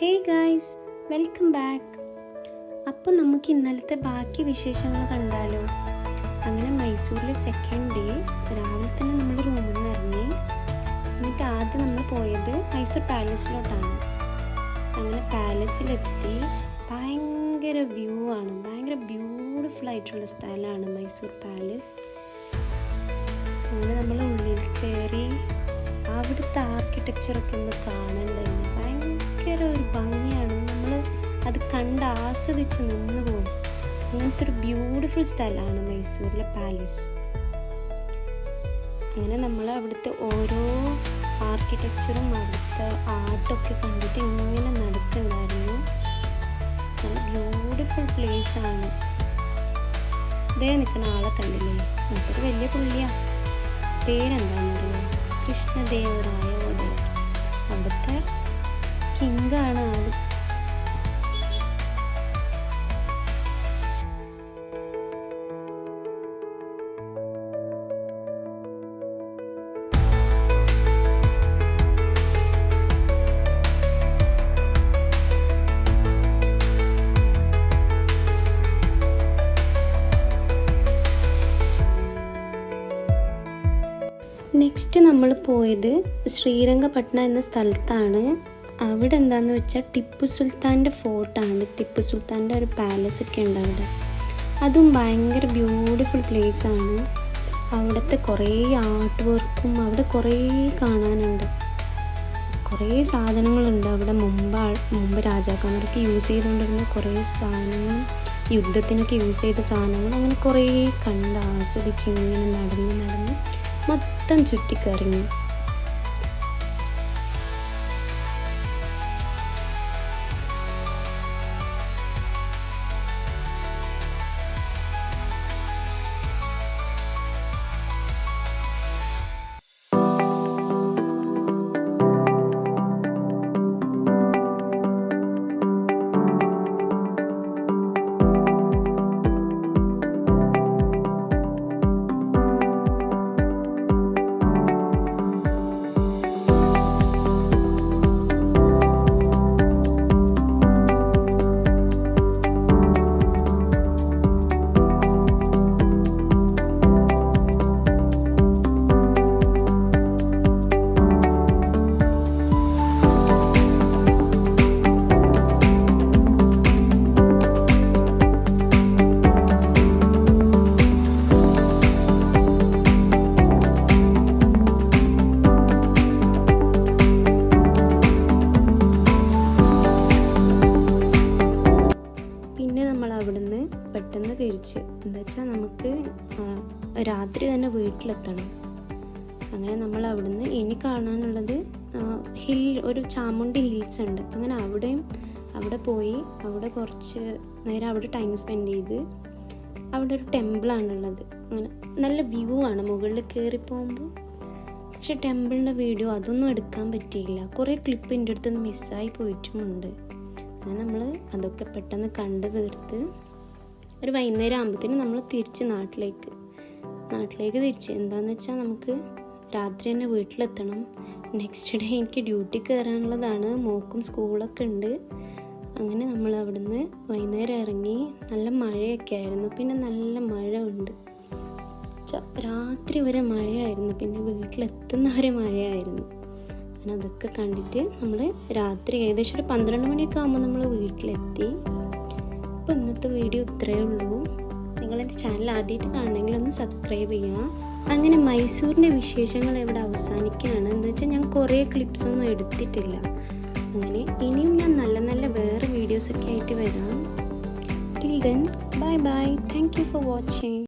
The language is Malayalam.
Hey guys, welcome back. അപ്പോൾ നമുക്ക് ഇന്നലത്തെ ബാക്കി വിശേഷങ്ങൾ കണ്ടാലോ? അങ്ങനെ മൈസൂരിലെ സെക്കൻഡ് ഡേ രാവിലെ തന്നെ നമ്മൾ റൂമിൽ നിന്ന് ഇറങ്ങി. എന്നിട്ട് ആദ്യം നമ്മൾ പോയത് മൈസൂർ പാലസിലോട്ടാണ്. അങ്ങനെ പാലസിലെത്തി. ഭയങ്കര വ്യൂ ആണ്, ഭയങ്കര ബ്യൂട്ടിഫുൾ ആയിട്ടുള്ള സ്ഥലമാണ് മൈസൂർ പാലസ്. അങ്ങനെ നമ്മൾ ഉള്ളിൽ കയറി അവിടുത്തെ ആർക്കിടെക്ചറൊക്കെ ഒന്ന് കാണണ്ടായിരുന്നു. ഭയങ്കര ഒരു ഭംഗിയാണ്, നമ്മൾ അത് കണ്ട് ആസ്വദിച്ച് നിന്ന് പോകും. അങ്ങനത്തെ ഒരു ബ്യൂട്ടിഫുൾ സ്ഥലമാണ് മൈസൂരിലെ പാലസ്. അങ്ങനെ നമ്മൾ അവിടുത്തെ ഓരോ ആർക്കിടെക്ചറും അവിടുത്തെ ആർട്ടൊക്കെ കണ്ടിട്ട് ഇങ്ങനെ നടക്കുന്നുണ്ടായിരുന്നു. നല്ല ബ്യൂട്ടിഫുൾ പ്ലേസ് ആണ്. ഇതേ നിൽക്കുന്ന ആളെ കണ്ടില്ലേ? നമുക്കൊരു വലിയ പുള്ളിയാണ്. പേരെന്താണെന്നറിയോ? കൃഷ്ണദേവരായ ഒഡയർ. അവിടുത്തെ കിങ്കാണ് ആൾ. നെക്സ്റ്റ് നമ്മൾ പോയത് ശ്രീരംഗപട്ടണ എന്ന സ്ഥലത്താണ്. അവിടെ എന്താണെന്ന് വെച്ചാൽ ടിപ്പു സുൽത്താൻ്റെ ഫോർട്ടാണ്. ടിപ്പു സുൽത്താൻ്റെ ഒരു പാലസ് ഒക്കെ ഉണ്ട് അവിടെ. അതും ഭയങ്കര ബ്യൂട്ടിഫുൾ പ്ലേസാണ്. അവിടുത്തെ കുറേ ആർട്ട് വർക്കും അവിടെ കുറേ കാണാനുണ്ട്. കുറേ സാധനങ്ങളുണ്ട് അവിടെ. മുമ്പ് രാജാക്കന്മാരൊക്കെ യൂസ് ചെയ്തുകൊണ്ടിരുന്ന കുറേ സാധനങ്ങളും യുദ്ധത്തിനൊക്കെ യൂസ് ചെയ്ത സാധനങ്ങൾ അങ്ങനെ കുറേ കണ്ട് ആസ്വദിച്ച് ഇങ്ങനെ നടന്ന് മൊത്തം ചുറ്റിക്കറങ്ങി. അവിടുന്ന് പെട്ടെന്ന് തിരിച്ച് എന്താ വെച്ചാൽ നമുക്ക് രാത്രി തന്നെ വീട്ടിലെത്തണം. അങ്ങനെ നമ്മൾ അവിടുന്ന് ഇനി കാണാനുള്ളത് ഒരു ചാമുണ്ഡി ഹിൽസ് ഉണ്ട്. അങ്ങനെ അവിടെ പോയി അവിടെ കുറച്ച് നേരം അവിടെ ടൈം സ്പെൻഡ് ചെയ്ത്. അവിടെ ഒരു ടെമ്പിളാണുള്ളത്. അങ്ങനെ നല്ല വ്യൂ ആണ് മുകളിൽ കയറി പോകുമ്പോൾ. പക്ഷെ ടെമ്പിളിൻ്റെ വീഡിയോ അതൊന്നും എടുക്കാൻ പറ്റിയില്ല. കുറേ ക്ലിപ്പ് എൻ്റെ അടുത്തുനിന്ന് മിസ്സായി പോയിട്ടുമുണ്ട്. അങ്ങനെ നമ്മൾ അതൊക്കെ പെട്ടെന്ന് കണ്ടു തീർത്ത് ഒരു വൈകുന്നേരം ആകുമ്പോഴത്തേനും നമ്മൾ തിരിച്ച് നാട്ടിലേക്ക് തിരിച്ച്. എന്താണെന്ന് വെച്ചാൽ നമുക്ക് രാത്രി തന്നെ വീട്ടിലെത്തണം. നെക്സ്റ്റ് ഡേ എനിക്ക് ഡ്യൂട്ടി കയറാനുള്ളതാണ്. മോക്കും സ്കൂളൊക്കെ ഉണ്ട്. അങ്ങനെ നമ്മൾ അവിടുന്ന് വൈകുന്നേരം ഇറങ്ങി. നല്ല മഴയൊക്കെ ആയിരുന്നു. പിന്നെ നല്ല മഴ ഉണ്ട്. രാത്രി വരെ മഴയായിരുന്നു. പിന്നെ വീട്ടിലെത്തുന്നവരെ മഴയായിരുന്നു. അങ്ങനെ അതൊക്കെ കണ്ടിട്ട് നമ്മൾ രാത്രി ഏകദേശം ഒരു 12 മണിയൊക്കെ ആകുമ്പോൾ നമ്മൾ വീട്ടിലെത്തി. അപ്പോൾ ഇന്നത്തെ വീഡിയോ ഇത്രയേ ഉള്ളൂ. നിങ്ങളെൻ്റെ ചാനൽ ആദ്യമായിട്ട് കാണണമെങ്കിൽ ഒന്ന് സബ്സ്ക്രൈബ് ചെയ്യുക. അങ്ങനെ മൈസൂരിൻ്റെ വിശേഷങ്ങൾ ഇവിടെ അവസാനിക്കുകയാണ്. എന്ന് വെച്ചാൽ ഞാൻ കുറേ ക്ലിപ്സൊന്നും എടുത്തിട്ടില്ല. അങ്ങനെ ഇനിയും ഞാൻ നല്ല വേറെ വീഡിയോസൊക്കെ ആയിട്ട് വരാം. Till then bye. Thank you for watching.